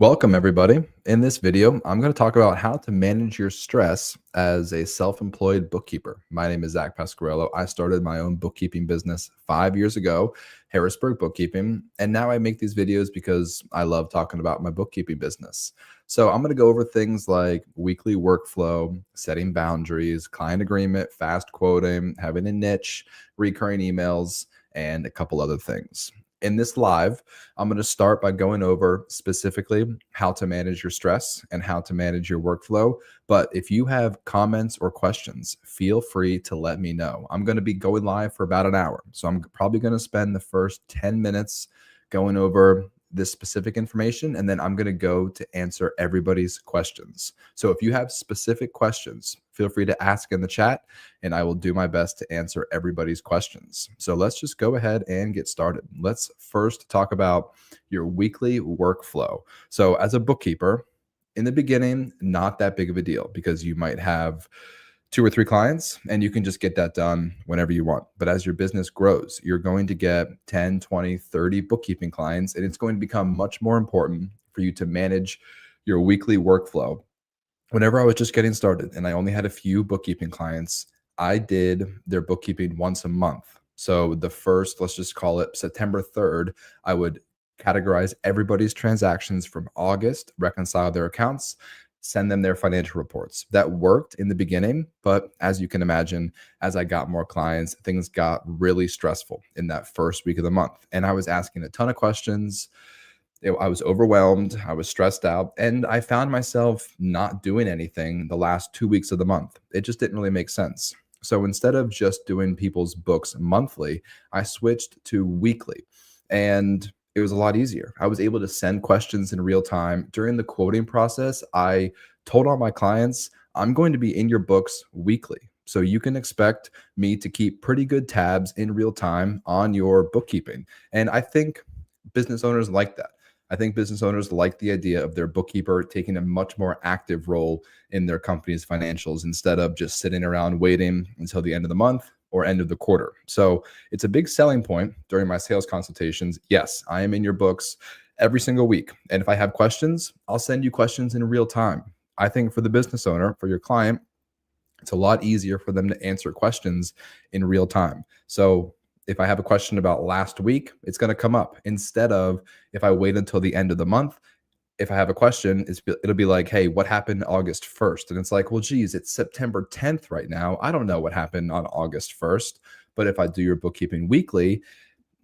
Welcome, everybody. In this video, I'm going to talk about how to manage your stress as a self-employed bookkeeper. My name is Zach Pasquarello. I started my own bookkeeping business 5 years ago, Harrisburg Bookkeeping, and now I make these videos because I love talking about my bookkeeping business. So I'm going to go over things like weekly workflow, setting boundaries, client agreement, fast quoting, having a niche, recurring emails, and a couple other things. In this live, I'm going to start by going over specifically how to manage your stress and how to manage your workflow. But if you have comments or questions, feel free to let me know. I'm going to be going live for about an hour. So I'm probably going to spend the first 10 minutes going over this specific information, and then I'm going to go to answer everybody's questions. So if you have specific questions, feel free to ask in the chat and I will do my best to answer everybody's questions. So let's just go ahead and get started. Let's first talk about your weekly workflow. So as a bookkeeper, in the beginning, not that big of a deal because you might have 2 or 3 clients and you can just get that done whenever you want. But as your business grows, you're going to get 10, 20, 30 bookkeeping clients, and it's going to become much more important for you to manage your weekly workflow. Whenever I was just getting started and I only had a few bookkeeping clients, I did their bookkeeping once a month. So the first, let's just call it September 3rd, I would categorize everybody's transactions from August, reconcile their accounts, send them their financial reports. That worked in the beginning, but as you can imagine, as I got more clients, things got really stressful in that first week of the month. And I was asking a ton of questions. I was overwhelmed, I was stressed out, and I found myself not doing anything the last 2 weeks of the month. It just didn't really make sense. So instead of just doing people's books monthly, I switched to weekly. And it was a lot easier. I was able to send questions in real time. During the quoting process, I told all my clients, I'm going to be in your books weekly. So you can expect me to keep pretty good tabs in real time on your bookkeeping. And I think business owners like that. I think business owners like the idea of their bookkeeper taking a much more active role in their company's financials instead of just sitting around waiting until the end of the month or end of the quarter. So it's a big selling point during my sales consultations. Yes, I am in your books every single week. And if I have questions, I'll send you questions in real time. I think for the business owner, for your client, it's a lot easier for them to answer questions in real time. So if I have a question about last week, it's going to come up instead of if I wait until the end of the month. If I have a question, it'll be like, hey, what happened August 1st? And it's like, well, geez, it's September 10th right now. I don't know what happened on August 1st. But if I do your bookkeeping weekly,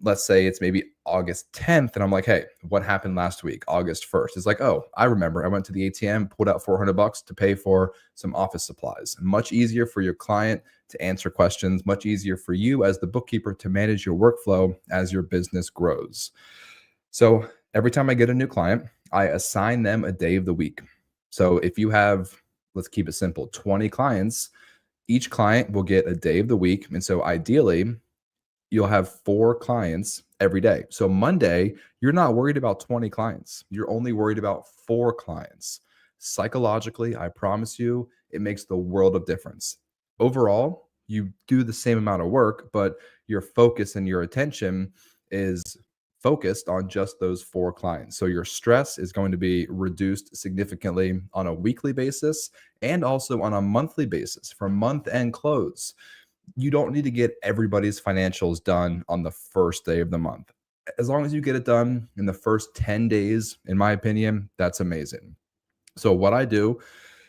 let's say it's maybe August 10th, and I'm like, hey, what happened last week, August 1st? It's like, oh, I remember. I went to the ATM, pulled out $400 to pay for some office supplies. Much easier for your client to answer questions, much easier for you as the bookkeeper to manage your workflow as your business grows. So every time I get a new client, I assign them a day of the week. So if you have, let's keep it simple, 20 clients, each client will get a day of the week. And so ideally, you'll have 4 clients every day. So Monday, you're not worried about 20 clients. You're only worried about 4 clients. Psychologically, I promise you, it makes the world of difference. Overall, you do the same amount of work, but your focus and your attention is focused on just those 4 clients. So your stress is going to be reduced significantly on a weekly basis and also on a monthly basis for month end close. You don't need to get everybody's financials done on the first day of the month. As long as you get it done in the first 10 days, in my opinion, that's amazing. So what I do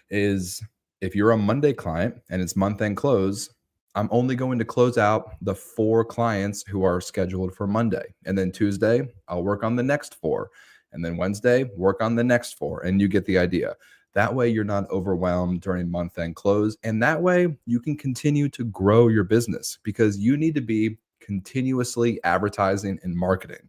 is if you're a Monday client and it's month end close, I'm only going to close out the 4 clients who are scheduled for Monday. And then Tuesday, I'll work on the next 4. And then Wednesday, work on the next 4. And you get the idea. That way, you're not overwhelmed during month end close. And that way, you can continue to grow your business because you need to be continuously advertising and marketing.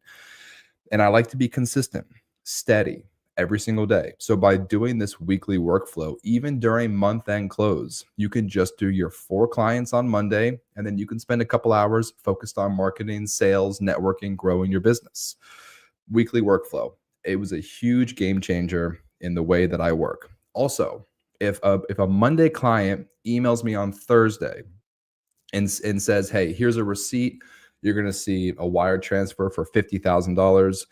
And I like to be consistent, steady every single day. So by doing this weekly workflow, even during month end close, you can just do your 4 clients on Monday, and then you can spend a couple hours focused on marketing, sales, networking, growing your business. Weekly workflow. It was a huge game changer in the way that I work. Also, if a Monday client emails me on Thursday and says, hey, here's a receipt, you're going to see a wire transfer for $50,000.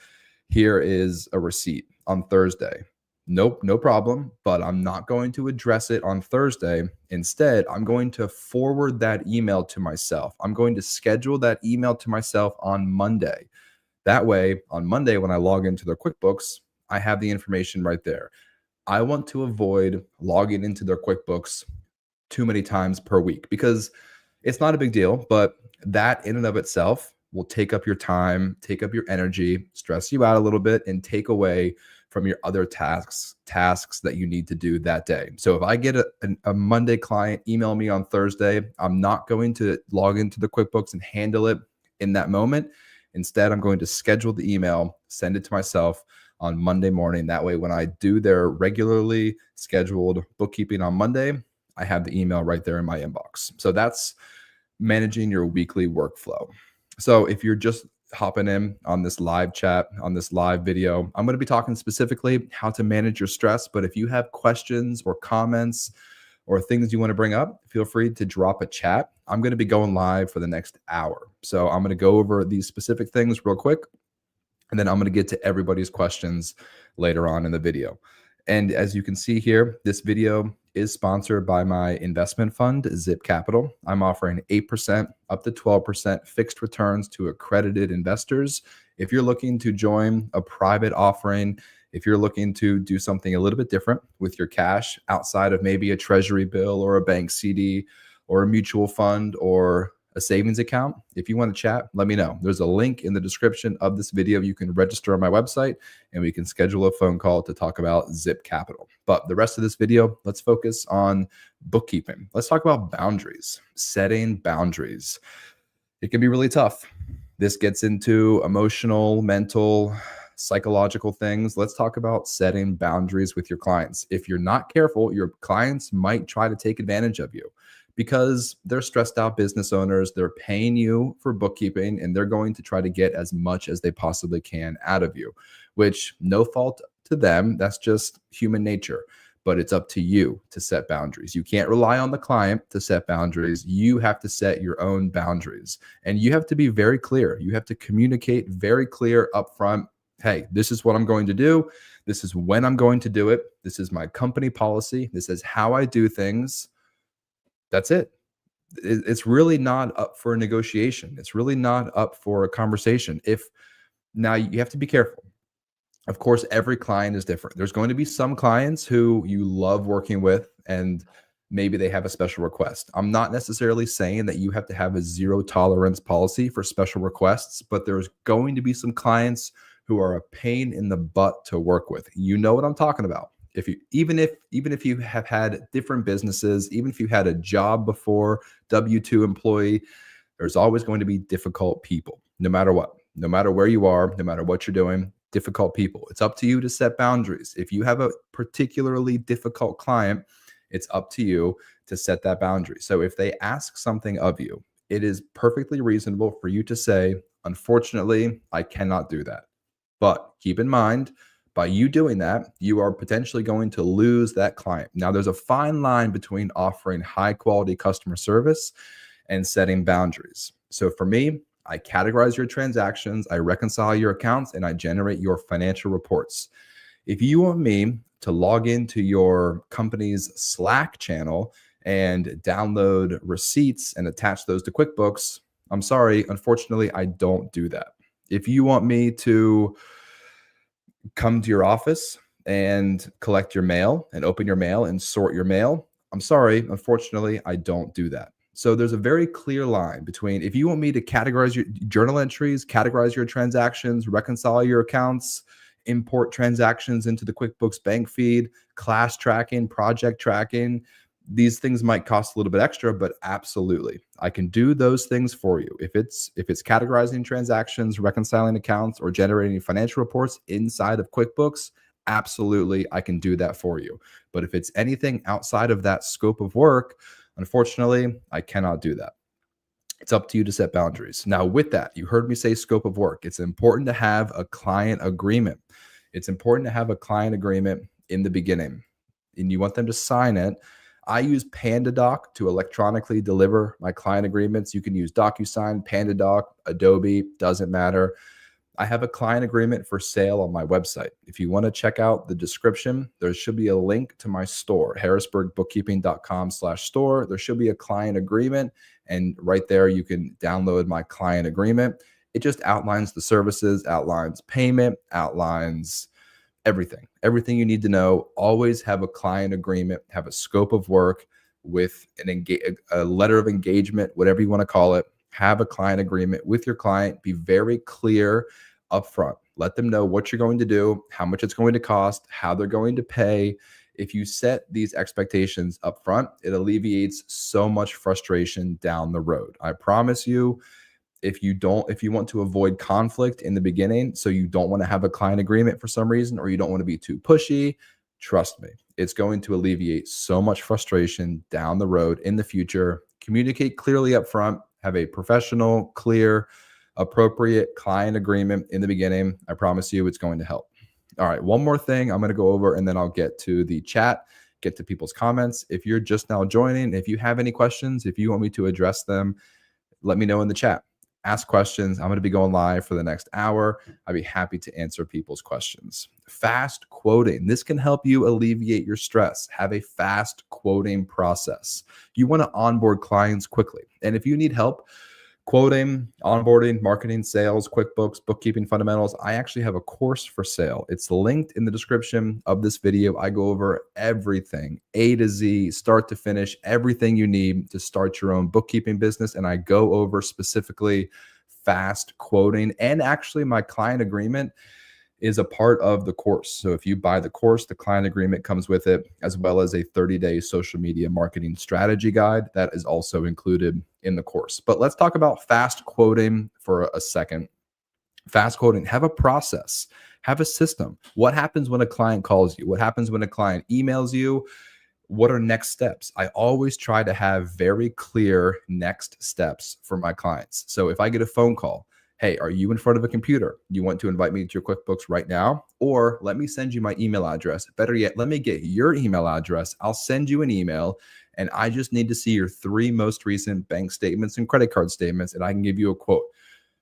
Here is a receipt on Thursday. Nope, no problem, but I'm not going to address it on Thursday. Instead, I'm going to forward that email to myself. I'm going to schedule that email to myself on Monday. That way, on Monday, when I log into their QuickBooks, I have the information right there. I want to avoid logging into their QuickBooks too many times per week because it's not a big deal, but that in and of itself will take up your time, take up your energy, stress you out a little bit, and take away from your other tasks that you need to do that day. So if I get a Monday client email me on Thursday, I'm not going to log into the QuickBooks and handle it in that moment. Instead, I'm going to schedule the email, send it to myself on Monday morning. That way, when I do their regularly scheduled bookkeeping on Monday, I have the email right there in my inbox. So that's managing your weekly workflow. So if you're just hopping in on this live chat, on this live video, I'm going to be talking specifically how to manage your stress. But if you have questions or comments or things you want to bring up, feel free to drop a chat. I'm going to be going live for the next hour. So I'm going to go over these specific things real quick, and then I'm going to get to everybody's questions later on in the video. And as you can see here, this video is sponsored by my investment fund, Zip Capital. I'm offering 8% up to 12% fixed returns to accredited investors. If you're looking to join a private offering, if you're looking to do something a little bit different with your cash outside of maybe a treasury bill or a bank CD or a mutual fund or a savings account, if you want to chat, let me know. There's a link in the description of this video. You can register on my website and we can schedule a phone call to talk about Zip Capital. But the rest of this video, let's focus on bookkeeping. Let's talk about boundaries, setting boundaries. It can be really tough. This gets into emotional, mental, psychological things. Let's talk about setting boundaries with your clients. If you're not careful, your clients might try to take advantage of you, because they're stressed out business owners. They're paying you for bookkeeping and they're going to try to get as much as they possibly can out of you, which no fault to them. That's just human nature. But it's up to you to set boundaries. You can't rely on the client to set boundaries. You have to set your own boundaries. And you have to be very clear. You have to communicate very clear upfront. Hey, this is what I'm going to do. This is when I'm going to do it. This is my company policy. This is how I do things. That's it. It's really not up for a negotiation. It's really not up for a conversation. Now you have to be careful. Of course, every client is different. There's going to be some clients who you love working with and maybe they have a special request. I'm not necessarily saying that you have to have a zero tolerance policy for special requests, but there's going to be some clients who are a pain in the butt to work with. You know what I'm talking about. Even if you have had different businesses, even if you had a job before, W-2 employee, there's always going to be difficult people, no matter what, no matter where you are, no matter what you're doing, difficult people. It's up to you to set boundaries. If you have a particularly difficult client, it's up to you to set that boundary. So if they ask something of you, it is perfectly reasonable for you to say, unfortunately, I cannot do that. But keep in mind, by you doing that, you are potentially going to lose that client. Now, there's a fine line between offering high quality customer service and setting boundaries. So for me, I categorize your transactions, I reconcile your accounts, and I generate your financial reports. If you want me to log into your company's Slack channel and download receipts and attach those to QuickBooks, I'm sorry, unfortunately, I don't do that. If you want me to come to your office and collect your mail and open your mail and sort your mail, I'm sorry, unfortunately, I don't do that. So there's a very clear line between if you want me to categorize your journal entries, categorize your transactions, reconcile your accounts, import transactions into the QuickBooks bank feed, class tracking, project tracking, these things might cost a little bit extra, but absolutely, I can do those things for you. If it's categorizing transactions, reconciling accounts, or generating financial reports inside of QuickBooks, absolutely, I can do that for you. But if it's anything outside of that scope of work, unfortunately, I cannot do that. It's up to you to set boundaries. Now, with that, you heard me say scope of work. It's important to have a client agreement. It's important to have a client agreement in the beginning, and you want them to sign it. I use PandaDoc to electronically deliver my client agreements. You can use DocuSign, PandaDoc, Adobe, doesn't matter. I have a client agreement for sale on my website. If you want to check out the description, there should be a link to my store, harrisburgbookkeeping.com/store. There should be a client agreement. And right there, you can download my client agreement. It just outlines the services, outlines payment, outlines everything you need to know. Always have a client agreement, have a scope of work with a letter of engagement, whatever you want to call it. Have a client agreement with your client. Be very clear upfront. Let them know what you're going to do, how much it's going to cost, how they're going to pay. If you set these expectations up front, it alleviates so much frustration down the road. I promise you, if you want to avoid conflict in the beginning, so you don't want to have a client agreement for some reason, or you don't want to be too pushy, trust me, it's going to alleviate so much frustration down the road in the future. Communicate clearly up front, have a professional, clear, appropriate client agreement in the beginning. I promise you it's going to help. All right, one more thing I'm going to go over, and then I'll get to the chat, get to people's comments. If you're just now joining, if you have any questions, if you want me to address them, let me know in the chat. Ask questions. I'm going to be going live for the next hour. I'd be happy to answer people's questions. Fast quoting. This can help you alleviate your stress. Have a fast quoting process. You want to onboard clients quickly. And if you need help quoting, onboarding, marketing, sales, QuickBooks, bookkeeping fundamentals, I actually have a course for sale. It's linked in the description of this video. I go over everything, A to Z, start to finish, everything you need to start your own bookkeeping business. And I go over specifically fast quoting, and actually my client agreement is a part of the course. So if you buy the course, the client agreement comes with it, as well as a 30-day social media marketing strategy guide that is also included in the course. But let's talk about fast quoting for a second. Fast quoting, have a process, have a system. What happens when a client calls you? What happens when a client emails you? What are next steps? I always try to have very clear next steps for my clients. So if I get a phone call, hey, are you in front of a computer? You want to invite me to your QuickBooks right now? Or let me send you my email address. Better yet, let me get your email address. I'll send you an email, and I just need to see your 3 most recent bank statements and credit card statements, and I can give you a quote.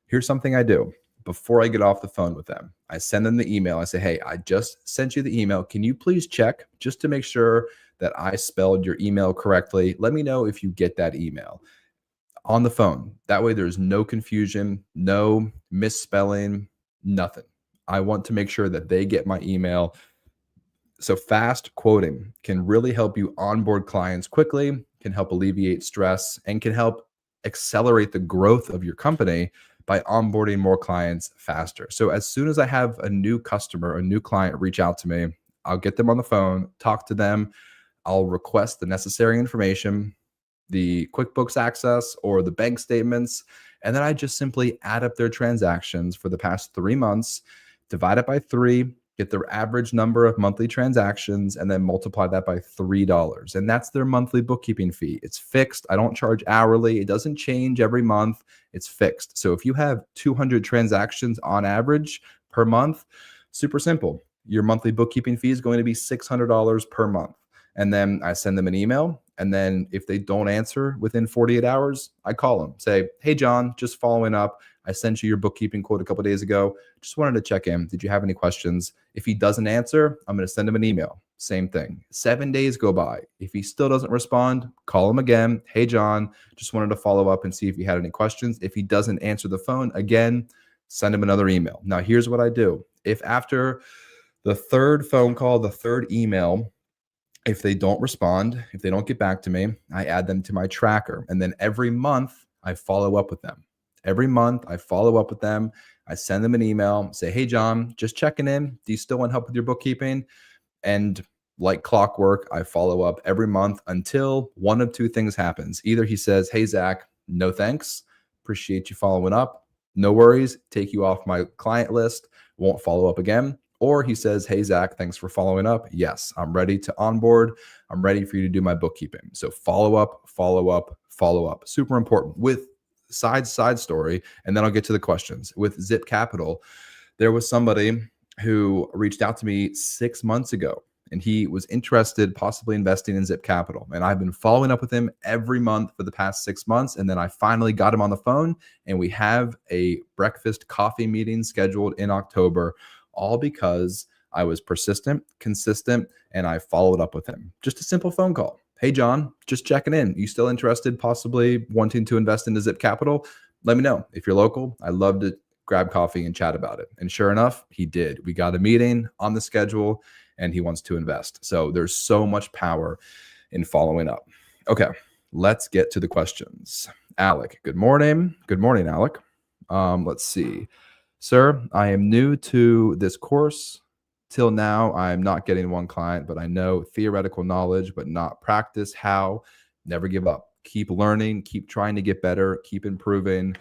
Here's something I do. Before I get off the phone with them, I send them the email. I say, hey, I just sent you the email. Can you please check just to make sure that I spelled your email correctly? Let me know if you get that email on the phone. That way there's no confusion, no misspelling, nothing. I want to make sure that they get my email. So fast quoting can really help you onboard clients quickly, can help alleviate stress, and can help accelerate the growth of your company by onboarding more clients faster. So as soon as I have a new customer, a new client reach out to me, I'll get them on the phone, talk to them. I'll request the necessary information, the QuickBooks access or the bank statements, and then I just simply add up their transactions for the past 3 months, divide it by 3, get their average number of monthly transactions, and then multiply that by $3. And that's their monthly bookkeeping fee. It's fixed. I don't charge hourly. It doesn't change every month. It's fixed. So if you have 200 transactions on average per month, super simple. Your monthly bookkeeping fee is going to be $600 per month. And then I send them an email. And then if they don't answer within 48 hours, I call them, say, hey, John, just following up. I sent you your bookkeeping quote a couple of days ago. Just wanted to check in. Did you have any questions? If he doesn't answer, I'm going to send him an email. Same thing. 7 days go by. If he still doesn't respond, call him again. Hey, John, just wanted to follow up and see if you had any questions. If he doesn't answer the phone, again, send him another email. Now, here's what I do. If after the 3rd phone call, the 3rd email, if they don't respond, if they don't get back to me, I add them to my tracker. And then every month, I follow up with them. Every month, I follow up with them. I send them an email, say, hey, John, just checking in. Do you still want help with your bookkeeping? And like clockwork, I follow up every month until one of 2 things happens. Either he says, hey, Zach, no thanks. Appreciate you following up. No worries. Take you off my client list. Won't follow up again. Or he says, hey, Zach, thanks for following up. Yes, I'm ready to onboard. I'm ready for you to do my bookkeeping. So follow up, follow up, follow up. Super important. With side story, and then I'll get to the questions. With Zip Capital, there was somebody who reached out to me 6 months ago. and he was interested possibly investing in Zip Capital. And I've been following up with him every month for the past 6 months. And then I finally got him on the phone, and we have a breakfast coffee meeting scheduled in October, all because I was persistent, consistent, and I followed up with him. Just a simple phone call. Hey, John, just checking in. You still interested, possibly wanting to invest into Zip Capital? Let me know. If you're local, I'd love to grab coffee and chat about it. And sure enough, he did. We got a meeting on the schedule, and he wants to invest. So there's so much power in following up. Okay, let's get to the questions. Alec, good morning. Good morning, Alec. Let's see. Sir, I am new to this course. Till now, I'm not getting one client, but I know theoretical knowledge, but not practice. How? Never give up. Keep learning, keep trying to get better, keep improving.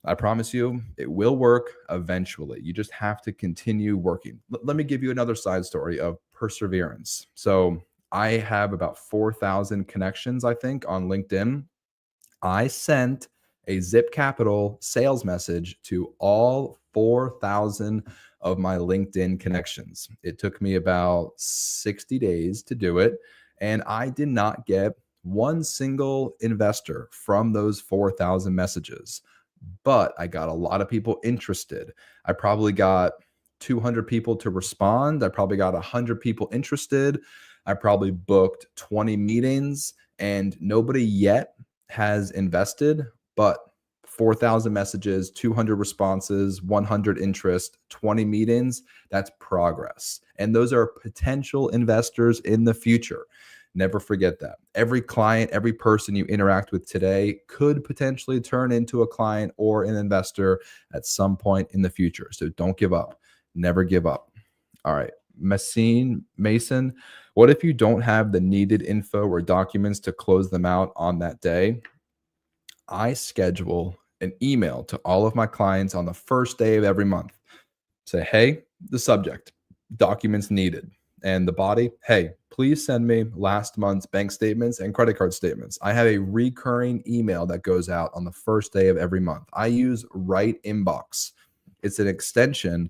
I promise you, it will work eventually. You just have to continue working. Let me give you another side story of perseverance. So I have about 4,000 connections, I think, on LinkedIn. I sent a Zip Capital sales message to all 4,000 of my LinkedIn connections. It took me about 60 days to do it, and I did not get one single investor from those 4,000 messages, but I got a lot of people interested. I probably got 200 people to respond. I probably got 100 people interested. I probably booked 20 meetings, and nobody yet has invested, but 4,000 messages, 200 responses, 100 interest, 20 meetings, that's progress. And those are potential investors in the future. Never forget that. Every client, every person you interact with today could potentially turn into a client or an investor at some point in the future. So don't give up. Never give up. All right. Mason, what if you don't have the needed info or documents to close them out on that day? I schedule an email to all of my clients on the first day of every month. Say, hey, the subject, documents needed. And the body, hey, please send me last month's bank statements and credit card statements. I have a recurring email that goes out on the first day of every month. I use Right Inbox. It's an extension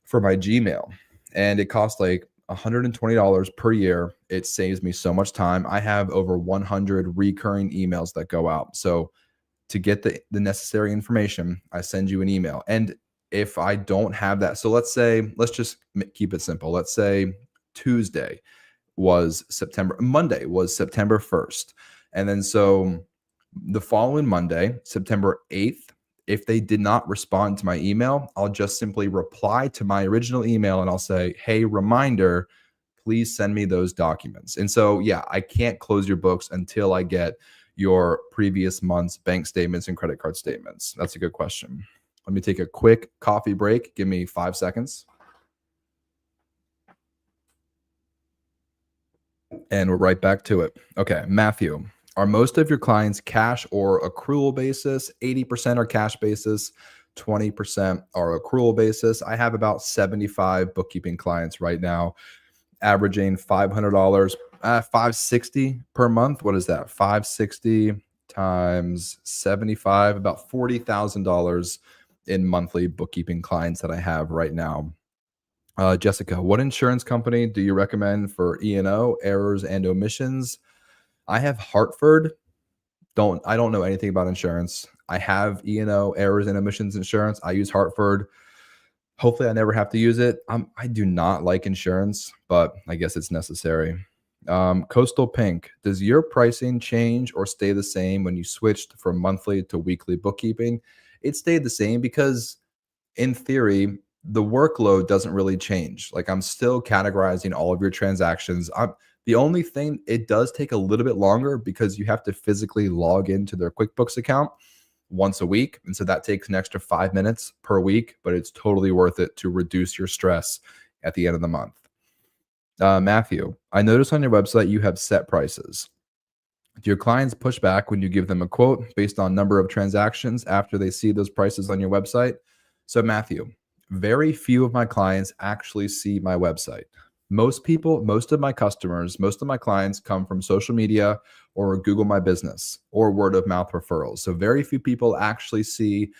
for my Gmail, and it costs like $120 per year. It saves me so much time. I have over 100 recurring emails that go out. So to get the necessary information, I send you an email. And if I don't have that, so let's just keep it simple. Let's say Monday was September 1st. And then so the following Monday, September 8th, if they did not respond to my email, I'll just simply reply to my original email and I'll say, hey, reminder, please send me those documents. And so, yeah, I can't close your books until I get your previous month's bank statements and credit card statements. That's a good question. Let me take a quick coffee break. Give me 5 seconds. And we're right back to it. Okay, Matthew, are most of your clients cash or accrual basis? 80% are cash basis, 20% are accrual basis. I have about 75 bookkeeping clients right now, averaging $500, $560 per month. What is that? 560 times 75, about $40,000 in monthly bookkeeping clients that I have right now. Jessica, what insurance company do you recommend for E&O, errors and omissions? I have Hartford. I don't know anything about insurance. I have E&O, errors and omissions insurance. I use Hartford. Hopefully I never have to use it. I do not like insurance, but I guess it's necessary. Coastal Pink, does your pricing change or stay the same when you switched from monthly to weekly bookkeeping? It stayed the same because in theory, the workload doesn't really change. Like I'm still categorizing all of your transactions. The only thing, it does take a little bit longer because you have to physically log into their QuickBooks account once a week. And so that takes an extra 5 minutes per week, but it's totally worth it to reduce your stress at the end of the month. Matthew, I noticed on your website you have set prices. Do your clients push back when you give them a quote based on number of transactions after they see those prices on your website? So Matthew, very few of my clients actually see my website. Most of my customers, most of my clients come from social media or Google My Business or word of mouth referrals. So very few people actually see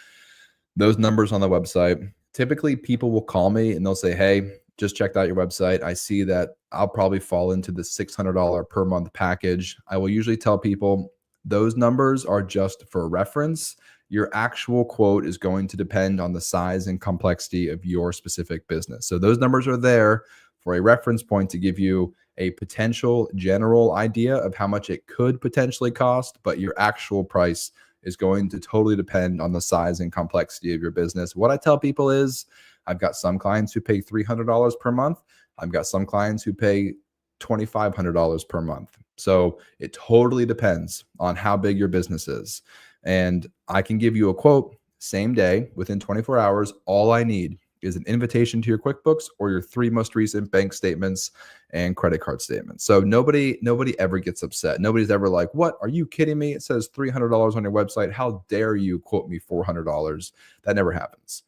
those numbers on the website. Typically, people will call me and they'll say, hey, just checked out your website. I see that I'll probably fall into the $600 per month package. I will usually tell people those numbers are just for reference. Your actual quote is going to depend on the size and complexity of your specific business. So those numbers are there for a reference point to give you a potential general idea of how much it could potentially cost, but your actual price is going to totally depend on the size and complexity of your business. What I tell people is I've got some clients who pay $300 per month. I've got some clients who pay $2,500 per month. So it totally depends on how big your business is. And I can give you a quote same day within 24 hours. All I need is an invitation to your QuickBooks or your 3 most recent bank statements and credit card statements. So nobody ever gets upset. Nobody's ever like, "What? Are you kidding me? It says $300 on your website. How dare you quote me $400?" That never happens.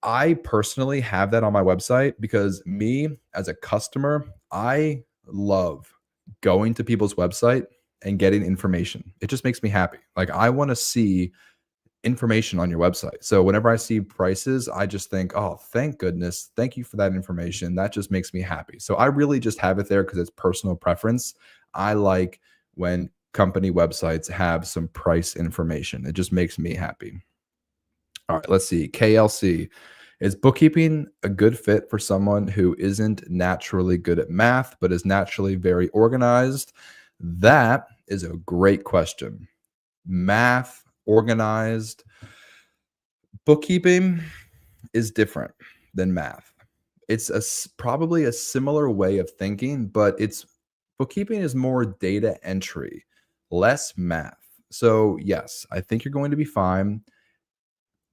I personally have that on my website because me as a customer, I love going to people's website and getting information. It just makes me happy. Like I want to see information on your website. So whenever I see prices, I just think, "Oh, thank goodness. Thank you for that information." That just makes me happy. So I really just have it there because it's personal preference. I like when company websites have some price information. It just makes me happy. All right, let's see. KLC. Is bookkeeping a good fit for someone who isn't naturally good at math, but is naturally very organized? That is a great question. Math, organized, bookkeeping is different than math. It's probably a similar way of thinking, but it's bookkeeping is more data entry, less math. So, yes, I think you're going to be fine.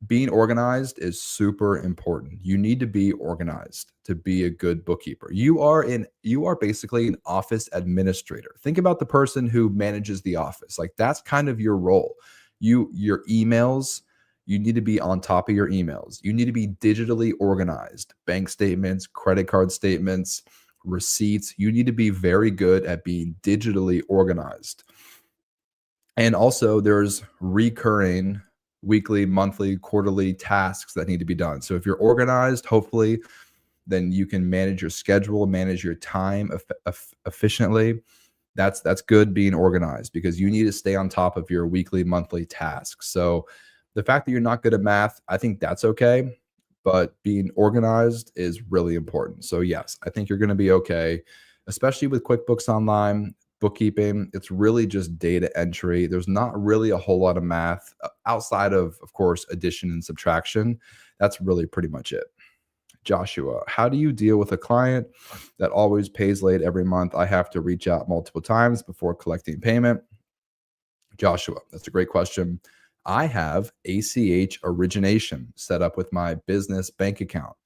Being organized is super important. You need to be organized to be a good bookkeeper. You are basically an office administrator. Think about the person who manages the office. Like that's kind of your role. Your emails, you need to be on top of your emails. You need to be digitally organized. Bank statements, credit card statements, receipts. You need to be very good at being digitally organized. And also there's recurring weekly, monthly, quarterly tasks that need to be done. So if you're organized, hopefully, then you can manage your schedule, manage your time efficiently. That's good being organized because you need to stay on top of your weekly, monthly tasks. So the fact that you're not good at math, I think that's okay, but being organized is really important. So yes, I think you're going to be okay, especially with QuickBooks Online. Bookkeeping, it's really just data entry. There's not really a whole lot of math outside of course, addition and subtraction. That's really pretty much it. Joshua, how do you deal with a client that always pays late every month? I have to reach out multiple times before collecting payment. Joshua, that's a great question. I have ACH origination set up with my business bank account.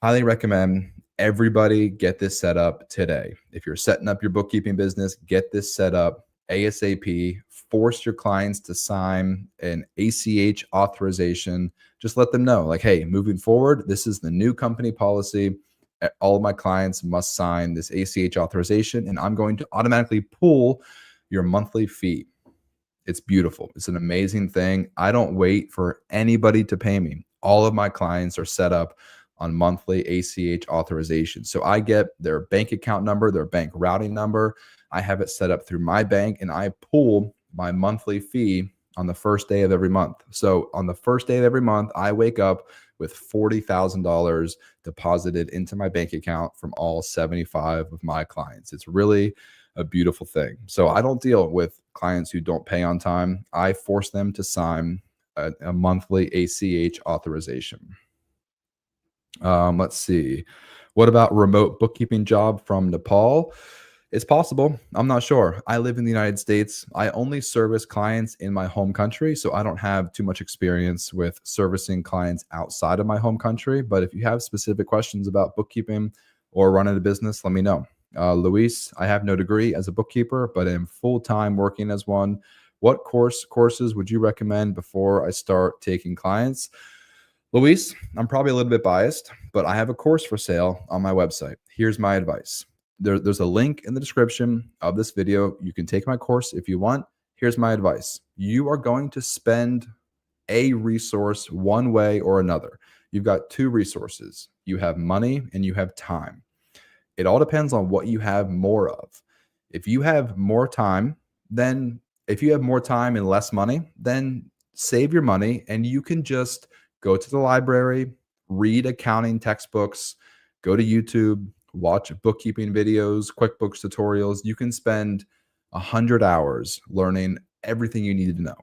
Highly recommend everybody get this set up today. If you're setting up your bookkeeping business, get this set up ASAP. Force your clients to sign an ACH authorization. Just let them know, like, hey, moving forward, this is the new company policy. All of my clients must sign this ACH authorization, and I'm going to automatically pull your monthly fee. It's beautiful. It's an amazing thing. I don't wait for anybody to pay me. All of my clients are set up on monthly ACH authorization. So I get their bank account number, their bank routing number. I have it set up through my bank and I pull my monthly fee on the first day of every month. So on the first day of every month, I wake up with $40,000 deposited into my bank account from all 75 of my clients. It's really a beautiful thing. So I don't deal with clients who don't pay on time. I force them to sign a monthly ACH authorization. Let's see. What about remote bookkeeping job from Nepal? It's possible. I'm not sure. I live in the United States. I only service clients in my home country, so I don't have too much experience with servicing clients outside of my home country. But if you have specific questions about bookkeeping or running a business, let me know. Luis, I have no degree as a bookkeeper, but am full-time working as one. What courses would you recommend before I start taking clients? Luis, I'm probably a little bit biased, but I have a course for sale on my website. Here's my advice. There's a link in the description of this video. You can take my course if you want. Here's my advice. You are going to spend a resource one way or another. You've got two resources. You have money and you have time. It all depends on what you have more of. If you have more time, then if you have more time and less money, then save your money and you can just go to the library, read accounting textbooks, go to YouTube, watch bookkeeping videos, QuickBooks tutorials. You can spend 100 hours learning everything you need to know.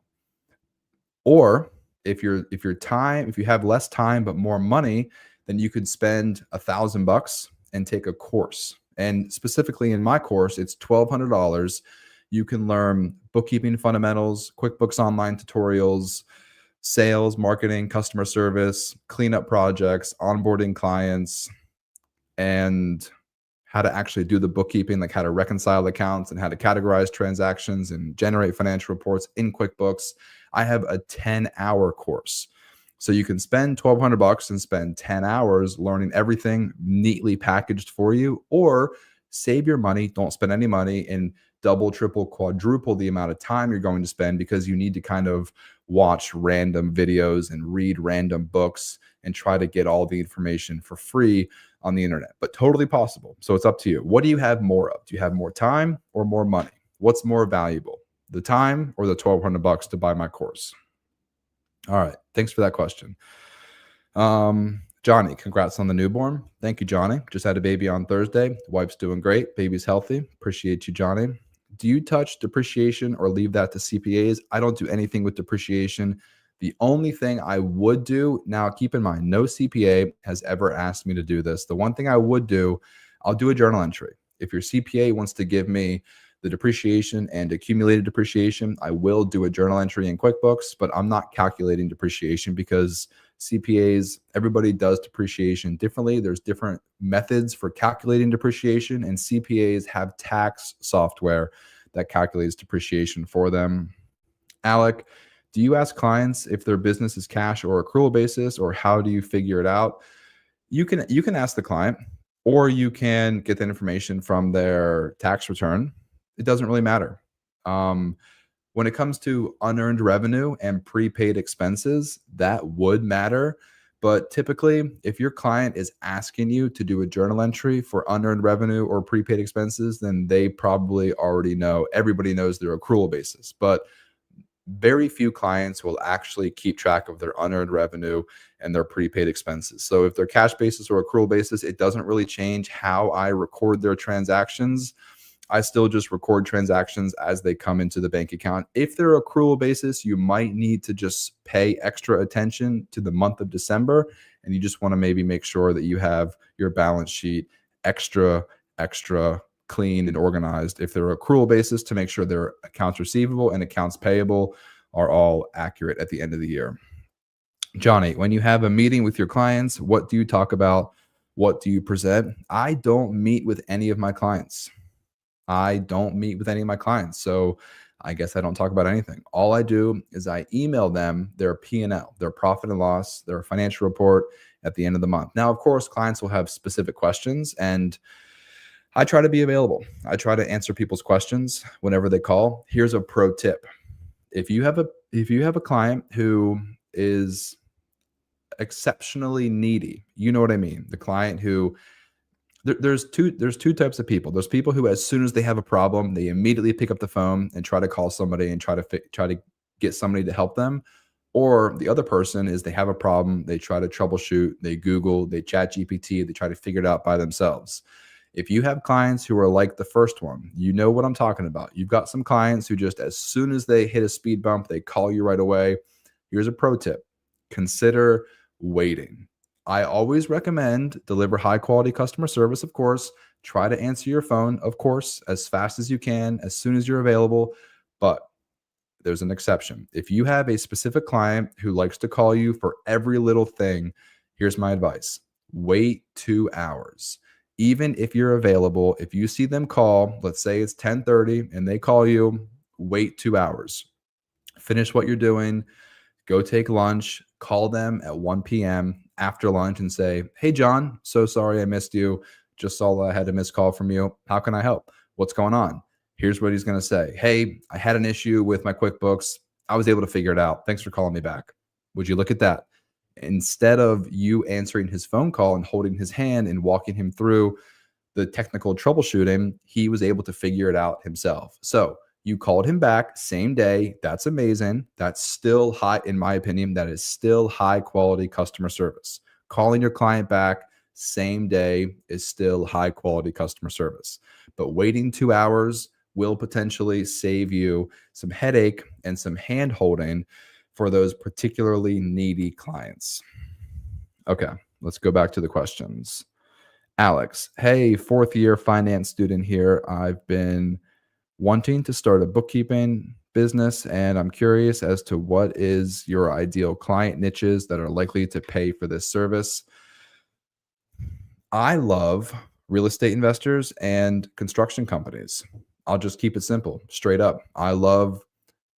Or if you have less time but more money, then you could spend $1,000 and take a course. And specifically in my course, it's $1,200. You can learn bookkeeping fundamentals, QuickBooks online tutorials, sales, marketing, customer service, cleanup projects, onboarding clients, and how to actually do the bookkeeping, like how to reconcile accounts and how to categorize transactions and generate financial reports in QuickBooks. I have a 10-hour course. So you can spend $1,200 and spend 10 hours learning everything neatly packaged for you, or save your money, don't spend any money, and double, triple, quadruple the amount of time you're going to spend because you need to kind of watch random videos and read random books and try to get all the information for free on the internet, but totally possible. So it's up to you. What do you have more of? Do you have more time or more money? What's more valuable, the time or the $1,200 to buy my course? All right. Thanks for that question. Johnny, congrats on the newborn. Thank you, Johnny. Just had a baby on Thursday. Wife's doing great. Baby's healthy. Appreciate you, Johnny. Do you touch depreciation or leave that to CPAs? I don't do anything with depreciation. The only thing I would do, now keep in mind, no CPA has ever asked me to do this. The one thing I would do, I'll do a journal entry. If your CPA wants to give me the depreciation and accumulated depreciation, I will do a journal entry in QuickBooks, but I'm not calculating depreciation because CPAs, everybody does depreciation differently. There's different methods for calculating depreciation, and CPAs have tax software that calculates depreciation for them. Alec, do you ask clients if their business is cash or accrual basis, or how do you figure it out? You can ask the client, or you can get that information from their tax return. It doesn't really matter. When it comes to unearned revenue and prepaid expenses, that would matter. But typically, if your client is asking you to do a journal entry for unearned revenue or prepaid expenses, then they probably already know. Everybody knows their accrual basis. But very few clients will actually keep track of their unearned revenue and their prepaid expenses. So if they're cash basis or accrual basis, it doesn't really change how I record their transactions. I still just record transactions as they come into the bank account. If they're accrual basis, you might need to just pay extra attention to the month of December, and you just want to maybe make sure that you have your balance sheet extra clean and organized if they're accrual basis, to make sure their accounts receivable and accounts payable are all accurate at the end of the year. Johnny, when you have a meeting with your clients, what do you talk about? What do you present? I don't meet with any of my clients. So I guess I don't talk about anything. All I do is I email them their P&L, their profit and loss, their financial report at the end of the month. Now, of course, clients will have specific questions, and I try to be available. I try to answer people's questions whenever they call. Here's a pro tip. If you have a client who is exceptionally needy, you know what I mean? The client who there's two types of people. There's people who, as soon as they have a problem, they immediately pick up the phone and try to call somebody and try to get somebody to help them. Or the other person is, they have a problem, they try to troubleshoot, they Google, they chat GPT, they try to figure it out by themselves. If you have clients who are like the first one, you know what I'm talking about. You've got some clients who just, as soon as they hit a speed bump, they call you right away. Here's a pro tip. Consider waiting. I always recommend deliver high quality customer service, of course. Try to answer your phone, of course, as fast as you can, as soon as you're available. But there's an exception. If you have a specific client who likes to call you for every little thing, here's my advice. Wait 2 hours. Even if you're available, if you see them call, let's say it's 10:30 and they call you, wait 2 hours. Finish what you're doing, go take lunch, call them at 1 p.m. after lunch and say, "Hey, John, so sorry I missed you. Just saw I had a missed call from you. How can I help? What's going on?" Here's what he's going to say. "Hey, I had an issue with my QuickBooks. I was able to figure it out. Thanks for calling me back. Would you look at that?" Instead of you answering his phone call and holding his hand and walking him through the technical troubleshooting, he was able to figure it out himself. So you called him back same day. That's amazing. That's still high, in my opinion, that is still high quality customer service. Calling your client back same day is still high quality customer service. But waiting 2 hours will potentially save you some headache and some hand holding for those particularly needy clients. Okay, let's go back to the questions. Alex, hey, fourth year finance student here. I've been wanting to start a bookkeeping business, and I'm curious as to what is your ideal client niches that are likely to pay for this service. I love real estate investors and construction companies. I'll just keep it simple, straight up. I love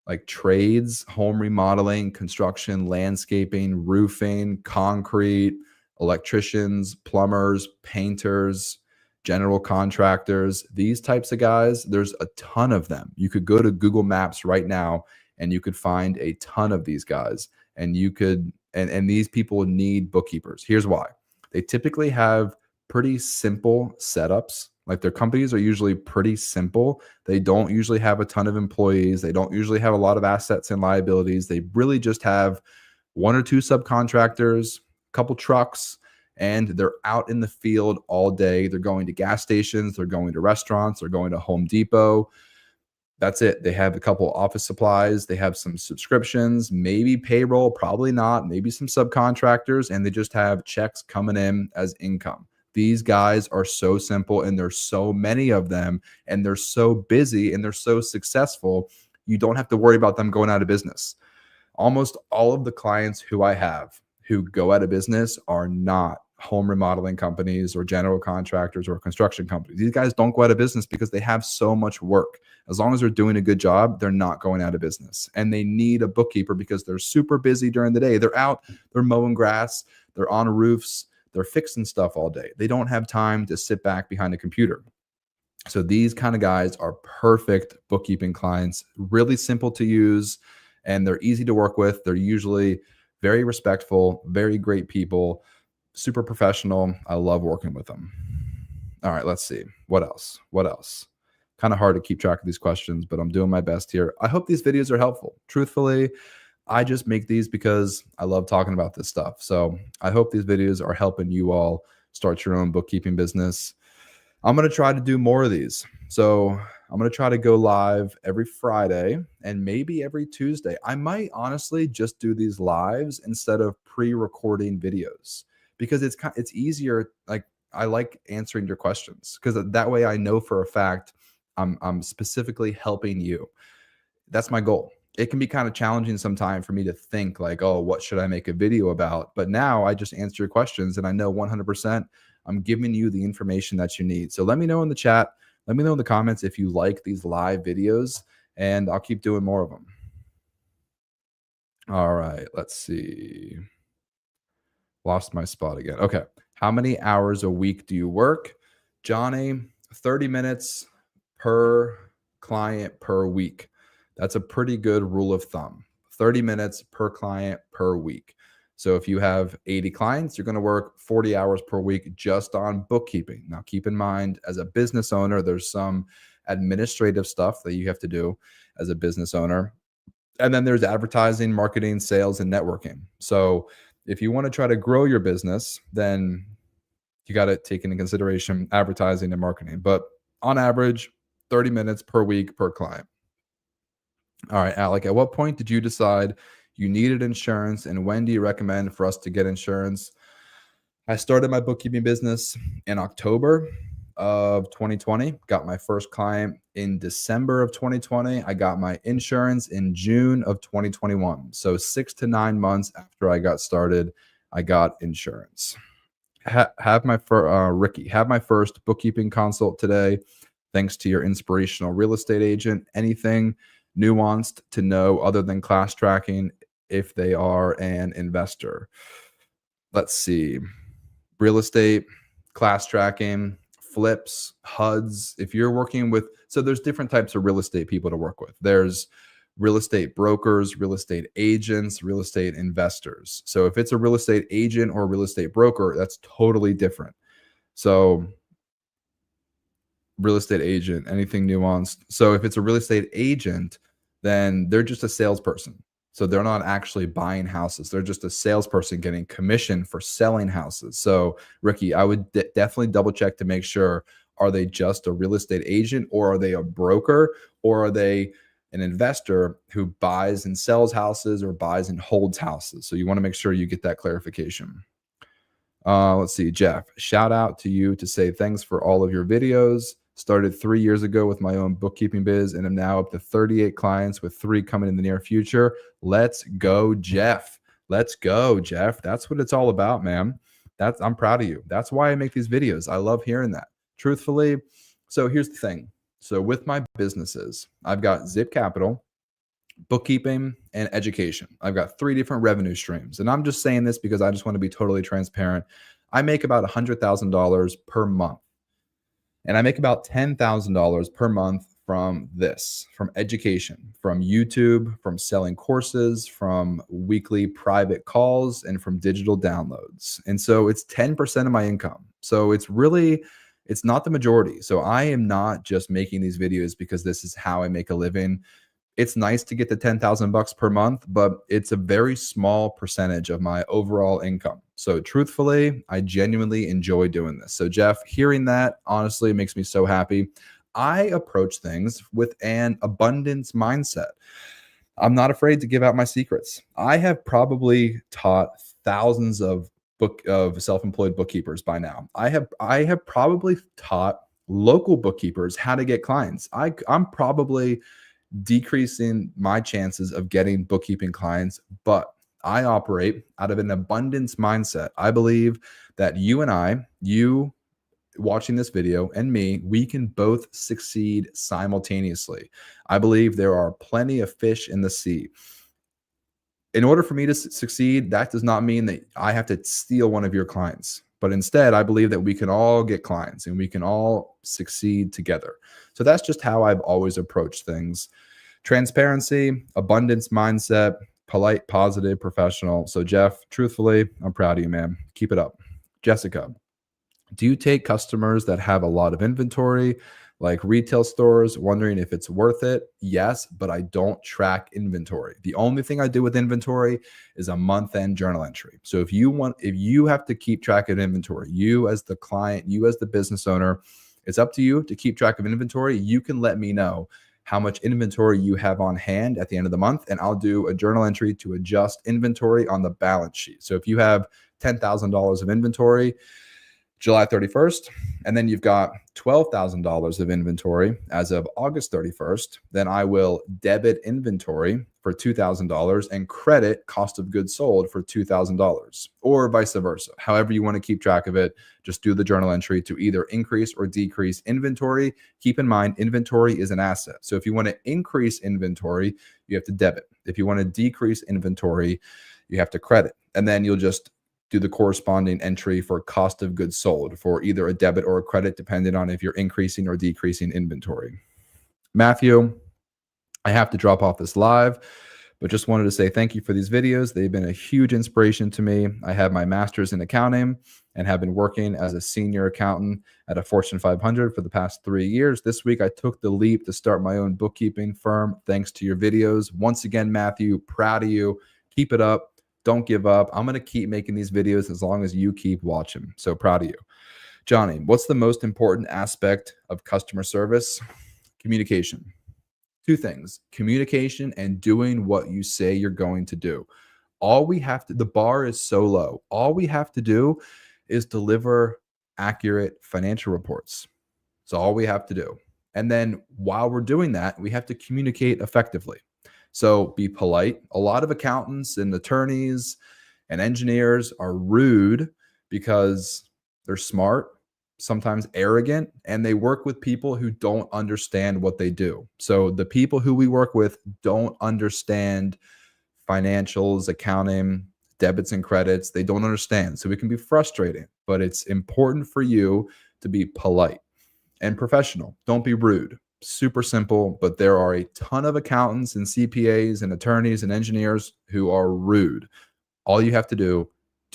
like trades, home remodeling, construction, landscaping, roofing, concrete, electricians, plumbers, painters, general contractors, these types of guys, there's a ton of them. You could go to Google Maps right now and you could find a ton of these guys. And you could, and these people need bookkeepers. Here's why. They typically have pretty simple setups. Like their companies are usually pretty simple. They don't usually have a ton of employees. They don't usually have a lot of assets and liabilities. They really just have one or two subcontractors, a couple trucks, and they're out in the field all day. They're going to gas stations, they're going to restaurants, they're going to Home Depot. That's it. They have a couple office supplies. They have some subscriptions, maybe payroll, probably not, maybe some subcontractors, and they just have checks coming in as income. These guys are so simple, and there's so many of them, and they're so busy, and they're so successful. You don't have to worry about them going out of business. Almost all of the clients who I have who go out of business are not home remodeling companies or general contractors or construction companies. These guys don't go out of business because they have so much work. As long as they're doing a good job, they're not going out of business. And they need a bookkeeper because they're super busy during the day. They're out, they're mowing grass, they're on roofs, they're fixing stuff all day. They don't have time to sit back behind a computer. So these kind of guys are perfect bookkeeping clients, really simple to use, and they're easy to work with. They're usually very respectful, very great people, super professional. I love working with them. All right, let's see. What else? What else? Kind of hard to keep track of these questions, but I'm doing my best here. I hope these videos are helpful. Truthfully, I just make these because I love talking about this stuff. So I hope these videos are helping you all start your own bookkeeping business. I'm going to try to do more of these. So I'm going to try to go live every Friday and maybe every Tuesday. I might honestly just do these lives instead of pre-recording videos because it's easier. Like I like answering your questions because that way I know for a fact I'm specifically helping you. That's my goal. It can be kind of challenging sometimes for me to think like, oh, what should I make a video about? But now I just answer your questions and I know 100% I'm giving you the information that you need. So let me know in the chat. Let me know in the comments if you like these live videos and I'll keep doing more of them. All right, let's see. Lost my spot again. Okay. How many hours a week do you work? Johnny, 30 minutes per client per week. That's a pretty good rule of thumb. 30 minutes per client per week. So if you have 80 clients, you're going to work 40 hours per week just on bookkeeping. Now, keep in mind, as a business owner, there's some administrative stuff that you have to do as a business owner. And then there's advertising, marketing, sales, and networking. So if you want to try to grow your business, then you got to take into consideration advertising and marketing. But on average, 30 minutes per week per client. All right, Alec, at what point did you decide you needed insurance and when do you recommend for us to get insurance? I started my bookkeeping business in October of 2020, got my first client in December of 2020. I got my insurance in June of 2021. So 6 to 9 months after I got started, I got insurance. Ricky, have my first bookkeeping consult today. Thanks to your inspirational real estate agent. Anything nuanced to know other than class tracking if they are an investor? Let's see. Real estate, class tracking, flips, HUDs. If you're working with, so there's different types of real estate people to work with. There's real estate brokers, real estate agents, real estate investors. So if it's a real estate agent or a real estate broker, that's totally different. So real estate agent, anything nuanced. So if it's a real estate agent, then they're just a salesperson. So they're not actually buying houses. They're just a salesperson getting commission for selling houses. So Ricky, I would definitely double check to make sure, are they just a real estate agent, or are they a broker, or are they an investor who buys and sells houses or buys and holds houses? So you want to make sure you get that clarification. Let's see, Jeff, shout out to you to say thanks for all of your videos. Started 3 years ago with my own bookkeeping biz and am now up to 38 clients with 3 coming in the near future. Let's go, Jeff. Let's go, Jeff. That's what it's all about, man. I'm proud of you. That's why I make these videos. I love hearing that. Truthfully, so here's the thing. So with my businesses, I've got Zip Capital, bookkeeping, and education. I've got 3 different revenue streams. And I'm just saying this because I just want to be totally transparent. I make about $100,000 per month. And I make about $10,000 per month from this, from education, from YouTube, from selling courses, from weekly private calls, and from digital downloads. And so it's 10% of my income. So it's not the majority. So I am not just making these videos because this is how I make a living. It's nice to get the 10,000 bucks per month, but it's a very small percentage of my overall income. So truthfully, I genuinely enjoy doing this. So Jeff, hearing that honestly makes me so happy. I approach things with an abundance mindset. I'm not afraid to give out my secrets. I have probably taught thousands of self-employed bookkeepers by now. I have probably taught local bookkeepers how to get clients. I'm probably decreasing my chances of getting bookkeeping clients, but I operate out of an abundance mindset. I believe that you watching this video and me, we can both succeed simultaneously. I believe there are plenty of fish in the sea. In order for me to succeed, that does not mean that I have to steal one of your clients. But instead, I believe that we can all get clients and we can all succeed together. So that's just how I've always approached things. Transparency, abundance mindset, polite, positive, professional. So Jeff, truthfully, I'm proud of you, man. Keep it up. Jessica, do you take customers that have a lot of inventory, like retail stores, wondering if it's worth it? Yes, but I don't track inventory. The only thing I do with inventory is a month-end journal entry. So if you have to keep track of inventory, you as the client, you as the business owner, it's up to you to keep track of inventory. You can let me know how much inventory you have on hand at the end of the month, and I'll do a journal entry to adjust inventory on the balance sheet. So if you have $10,000 of inventory July 31st, and then you've got $12,000 of inventory as of August 31st, then I will debit inventory for $2,000 and credit cost of goods sold for $2,000, or vice versa. However you want to keep track of it, just do the journal entry to either increase or decrease inventory. Keep in mind, inventory is an asset. So if you want to increase inventory, you have to debit. If you want to decrease inventory, you have to credit. And then you'll just do the corresponding entry for cost of goods sold for either a debit or a credit, depending on if you're increasing or decreasing inventory. Matthew, I have to drop off this live, but just wanted to say thank you for these videos. They've been a huge inspiration to me. I have my master's in accounting and have been working as a senior accountant at a Fortune 500 for the past 3 years. This week, I took the leap to start my own bookkeeping firm thanks to your videos. Once again, Matthew, proud of you. Keep it up. Don't give up. I'm going to keep making these videos as long as you keep watching. So proud of you. Johnny, what's the most important aspect of customer service? Communication. 2 things, communication and doing what you say you're going to do. The bar is so low. All we have to do is deliver accurate financial reports. That's all we have to do. And then while we're doing that, we have to communicate effectively. So be polite. A lot of accountants and attorneys and engineers are rude because they're smart, sometimes arrogant, and they work with people who don't understand what they do. So the people who we work with don't understand financials, accounting, debits and credits. They don't understand. So it can be frustrating, but it's important for you to be polite and professional. Don't be rude. Super simple, but there are a ton of accountants and CPAs and attorneys and engineers who are rude. All you have to do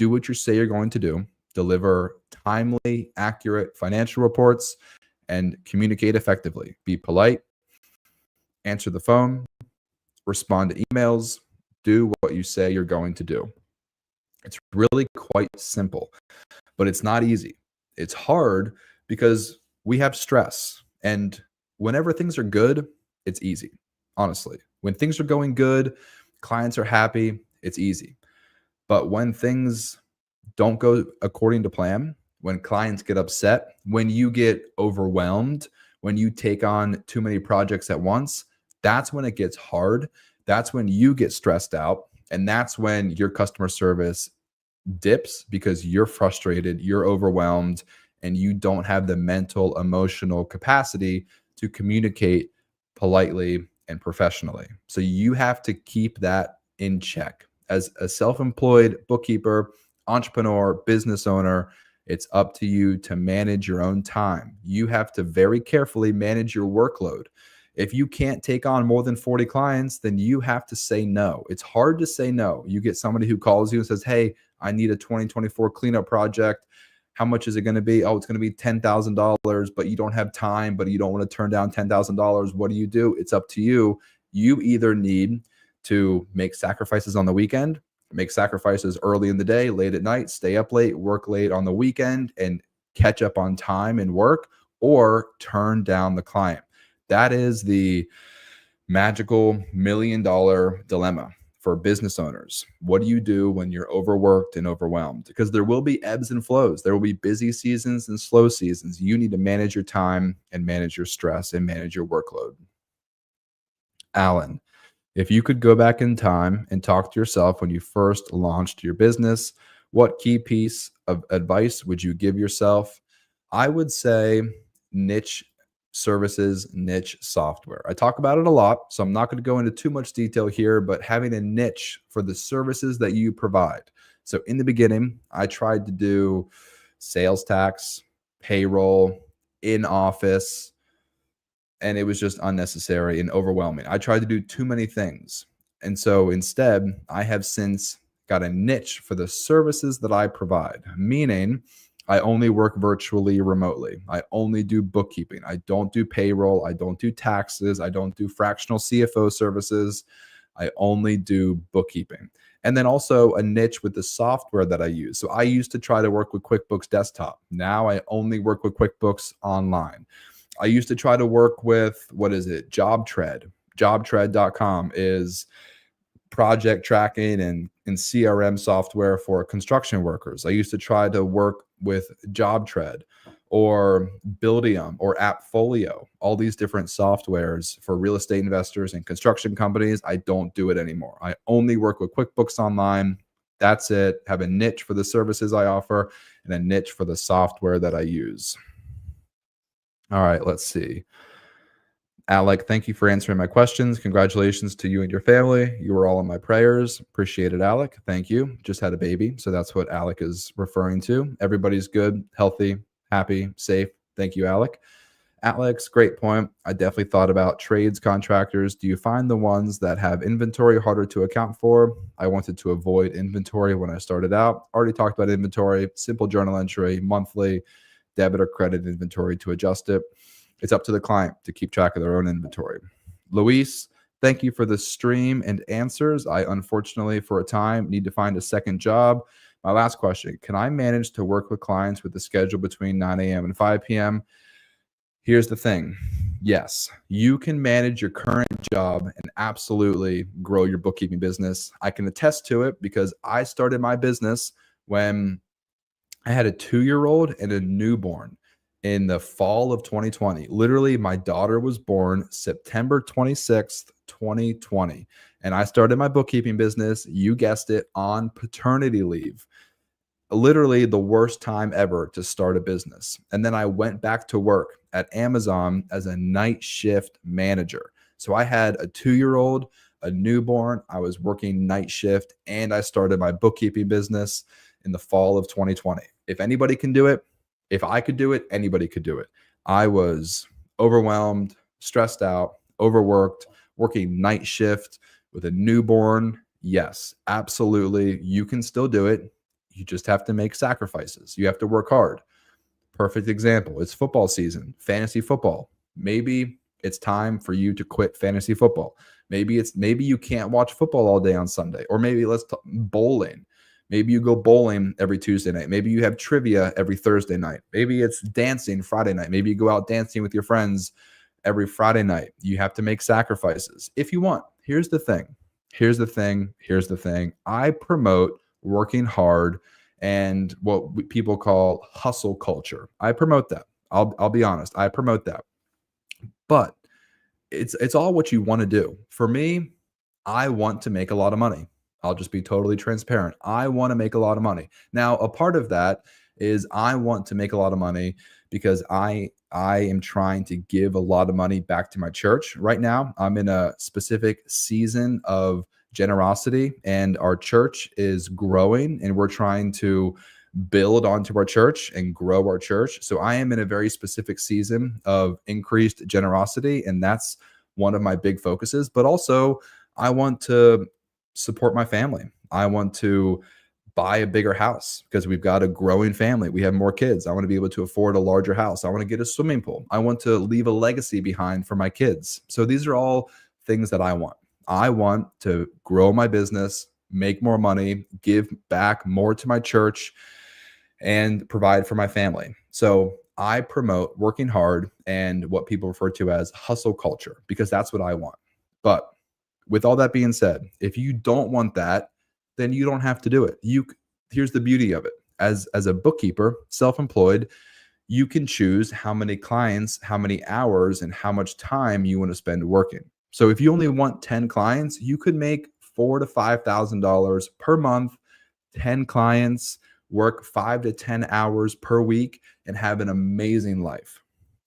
what you say you're going to do, deliver timely, accurate financial reports, and communicate effectively. Be polite, answer the phone, respond to emails, do what you say you're going to do. It's really quite simple, but it's not easy. It's hard because we have stress. And whenever things are good, it's easy, honestly. When things are going good, clients are happy, it's easy. But when things don't go according to plan, when clients get upset, when you get overwhelmed, when you take on too many projects at once, that's when it gets hard. That's when you get stressed out. And that's when your customer service dips because you're frustrated, you're overwhelmed, and you don't have the mental, emotional capacity to communicate politely and professionally. So you have to keep that in check. As a self employed bookkeeper, entrepreneur, business owner, it's up to you to manage your own time. You have to very carefully manage your workload. If you can't take on more than 40 clients, then you have to say no. It's hard to say no. You get somebody who calls you and says, "Hey, I need a 2024 cleanup project. How much is it going to be?" "Oh, it's going to be $10,000, but you don't have time, but you don't want to turn down $10,000. What do? It's up to you. You either need to make sacrifices on the weekend, make sacrifices early in the day, late at night, stay up late, work late on the weekend, and catch up on time and work, or turn down the client. That is the magical $1,000,000 dilemma for business owners. What do you do when you're overworked and overwhelmed? Because there will be ebbs and flows. There will be busy seasons and slow seasons. You need to manage your time and manage your stress and manage your workload. Alan, if you could go back in time and talk to yourself when you first launched your business, what key piece of advice would you give yourself? I would say niche services, niche software. I talk about it a lot, so I'm not going to go into too much detail here, but having a niche for the services that you provide. So in the beginning, I tried to do sales tax, payroll, in office, and it was just unnecessary and overwhelming. I tried to do too many things. And so instead, I have since got a niche for the services that I provide, meaning I only work virtually remotely. I only do bookkeeping. I don't do payroll. I don't do taxes. I don't do fractional CFO services. I only do bookkeeping. And then also a niche with the software that I use. So I used to try to work with QuickBooks Desktop. Now I only work with QuickBooks Online. I used to try to work with, JobTread. JobTread.com is project tracking and CRM software for construction workers. I used to try to work with JobTread or Buildium or Appfolio, all these different softwares for real estate investors and construction companies. I don't do it anymore. I only work with QuickBooks Online. That's it. Have a niche for the services I offer and a niche for the software that I use. All right, let's see. Alec, thank you for answering my questions. Congratulations to you and your family. You were all in my prayers. Appreciate it, Alec. Thank you. Just had a baby. So that's what Alec is referring to. Everybody's good, healthy, happy, safe. Thank you, Alec. Alex, great point. I definitely thought about trades contractors. Do you find the ones that have inventory harder to account for? I wanted to avoid inventory when I started out. Already talked about inventory, simple journal entry, monthly, debit or credit inventory to adjust it. It's up to the client to keep track of their own inventory. Luis, thank you for the stream and answers. I unfortunately, for a time, need to find a second job. My last question, can I manage to work with clients with the schedule between 9 a.m. and 5 p.m.? Here's the thing. Yes, you can manage your current job and absolutely grow your bookkeeping business. I can attest to it because I started my business when I had a 2-year-old and a newborn in the fall of 2020. Literally, my daughter was born September 26th, 2020. And I started my bookkeeping business, you guessed it, on paternity leave. Literally the worst time ever to start a business. And then I went back to work at Amazon as a night shift manager. So I had a 2-year-old, a newborn, I was working night shift, and I started my bookkeeping business in the fall of 2020. If anybody can do it, if I could do it, anybody could do it. I was overwhelmed, stressed out, overworked, working night shift with a newborn, yes, absolutely, you can still do it. You just have to make sacrifices. You have to work hard. Perfect example. It's football season, fantasy football. Maybe it's time for you to quit fantasy football. Maybe you can't watch football all day on Sunday, or maybe let's talk bowling. Maybe you go bowling every Tuesday night. Maybe you have trivia every Thursday night. Maybe it's dancing Friday night. Maybe you go out dancing with your friends every Friday night. You have to make sacrifices if you want. Here's the thing. Here's the thing. Here's the thing. I promote working hard and what people call hustle culture. I promote that. I'll be honest. I promote that. But it's all what you want to do. For me, I want to make a lot of money. I'll just be totally transparent. I want to make a lot of money. Now, a part of that is I want to make a lot of money because I am trying to give a lot of money back to my church. Right now, I'm in a specific season of generosity, and our church is growing, and we're trying to build onto our church and grow our church. So I am in a very specific season of increased generosity, and that's one of my big focuses. But also, I want to support my family. I want to buy a bigger house because we've got a growing family. We have more kids. I want to be able to afford a larger house. I want to get a swimming pool. I want to leave a legacy behind for my kids. So these are all things that I want. I want to grow my business, make more money, give back more to my church, and provide for my family. So I promote working hard and what people refer to as hustle culture because that's what I want. But with all that being said, if you don't want that, then you don't have to do it. Here's the beauty of it. As a bookkeeper, self-employed, you can choose how many clients, how many hours, and how much time you want to spend working. So if you only want 10 clients, you could make $4,000 to $5,000 per month, 10 clients, work 5 to 10 hours per week, and have an amazing life.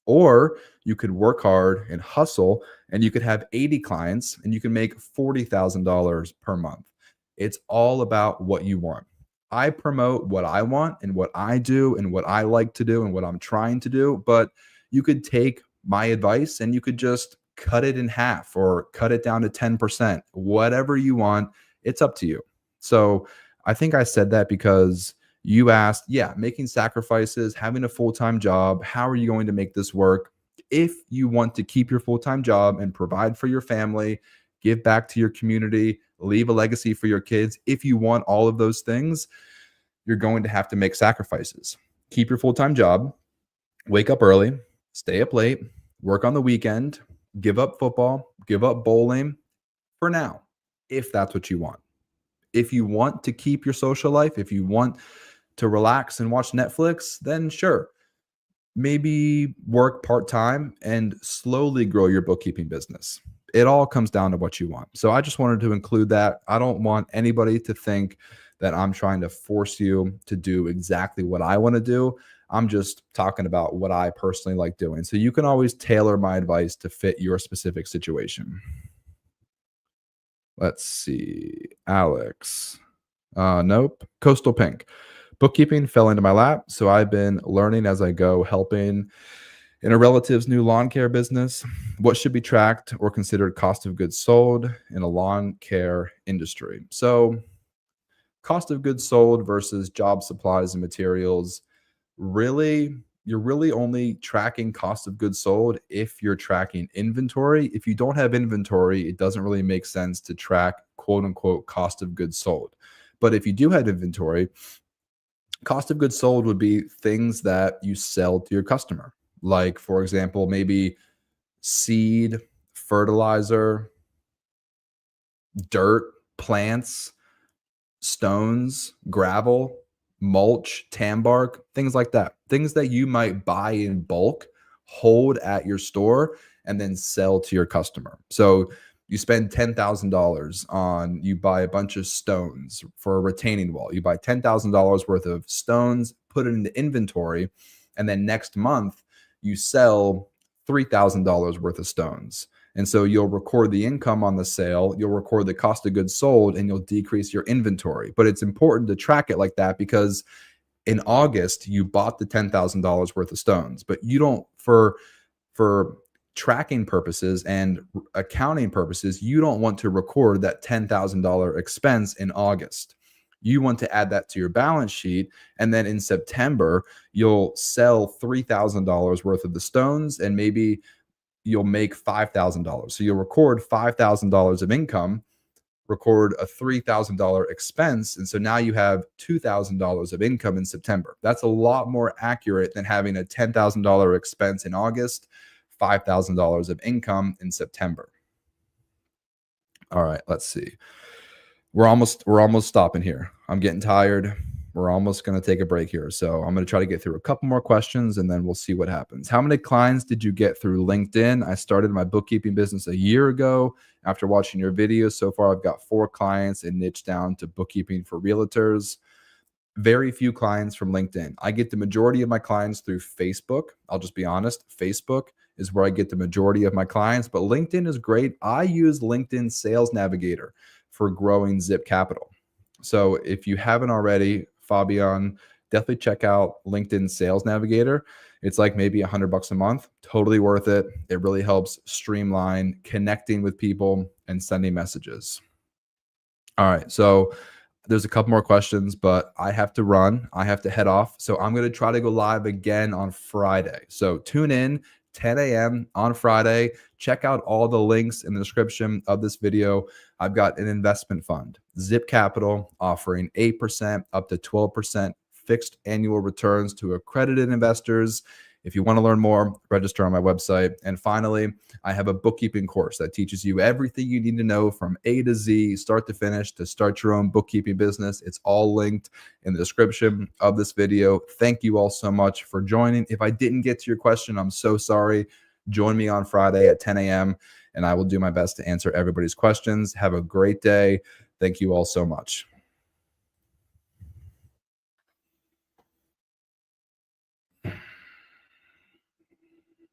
Or you could work hard and hustle, and you could have 80 clients, and you can make $40,000 per month. It's all about what you want. I promote what I want and what I do and what I like to do and what I'm trying to do, but you could take my advice and you could just cut it in half or cut it down to 10%, whatever you want. It's up to you. So I think I said that because you asked, yeah, making sacrifices, having a full-time job, how are you going to make this work? If you want to keep your full-time job and provide for your family, give back to your community, leave a legacy for your kids, if you want all of those things, you're going to have to make sacrifices. Keep your full-time job, wake up early, stay up late, work on the weekend, give up football, give up bowling for now, if that's what you want. If you want to keep your social life, if you want to relax and watch Netflix, then sure. Maybe work part-time and slowly grow your bookkeeping business. It all comes down to what you want. So I just wanted to include that. I don't want anybody to think that I'm trying to force you to do exactly what I want to do. I'm just talking about what I personally like doing. So you can always tailor my advice to fit your specific situation. Let's see. Alex. Nope. Coastal Pink. Bookkeeping fell into my lap, so I've been learning as I go, helping in a relative's new lawn care business. What should be tracked or considered cost of goods sold in a lawn care industry? So cost of goods sold versus job supplies and materials, really, you're really only tracking cost of goods sold if you're tracking inventory. If you don't have inventory, it doesn't really make sense to track quote unquote cost of goods sold. But if you do have inventory, cost of goods sold would be things that you sell to your customer. Like, for example, maybe seed, fertilizer, dirt, plants, stones, gravel, mulch, tan bark, things like that. Things that you might buy in bulk, hold at your store, and then sell to your customer. So you spend $10,000 on, you buy a bunch of stones for a retaining wall. You buy $10,000 worth of stones, put it into inventory, and then next month you sell $3,000 worth of stones. And so you'll record the income on the sale, you'll record the cost of goods sold, and you'll decrease your inventory. But it's important to track it like that because in August, you bought the $10,000 worth of stones, but you don't, for tracking purposes and accounting purposes, you don't want to record that $10,000 expense in August. You want to add that to your balance sheet. And then in September, you'll sell $3,000 worth of the stones and maybe you'll make $5,000. So you'll record $5,000 of income, record a $3,000 expense. And so now you have $2,000 of income in September. That's a lot more accurate than having a $10,000 expense in August, $5,000 of income in September. All right, let's see. We're almost stopping here. I'm getting tired. We're almost going to take a break here. So I'm going to try to get through a couple more questions and then we'll see what happens. How many clients did you get through LinkedIn? I started my bookkeeping business a year ago. After watching your videos, so far I've got 4 clients and niched down to bookkeeping for realtors. Very few clients from LinkedIn. I get the majority of my clients through Facebook. I'll just be honest. Facebook is where I get the majority of my clients, but LinkedIn is great. I use LinkedIn Sales Navigator for growing Zip Capital. So if you haven't already, Fabian, definitely check out LinkedIn Sales Navigator. It's like maybe $100 a month. Totally worth it. It really helps streamline connecting with people and sending messages. All right. So there's a couple more questions, but I have to run. I have to head off. So I'm going to try to go live again on Friday. So tune in 10 a.m. on Friday. Check out all the links in the description of this video. I've got an investment fund, Zip Capital, offering 8% up to 12% fixed annual returns to accredited investors. If you want to learn more, register on my website. And finally, I have a bookkeeping course that teaches you everything you need to know from A to Z, start to finish, to start your own bookkeeping business. It's all linked in the description of this video. Thank you all so much for joining. If I didn't get to your question, I'm so sorry. Join me on Friday at 10 a.m. and I will do my best to answer everybody's questions. Have a great day. Thank you all so much.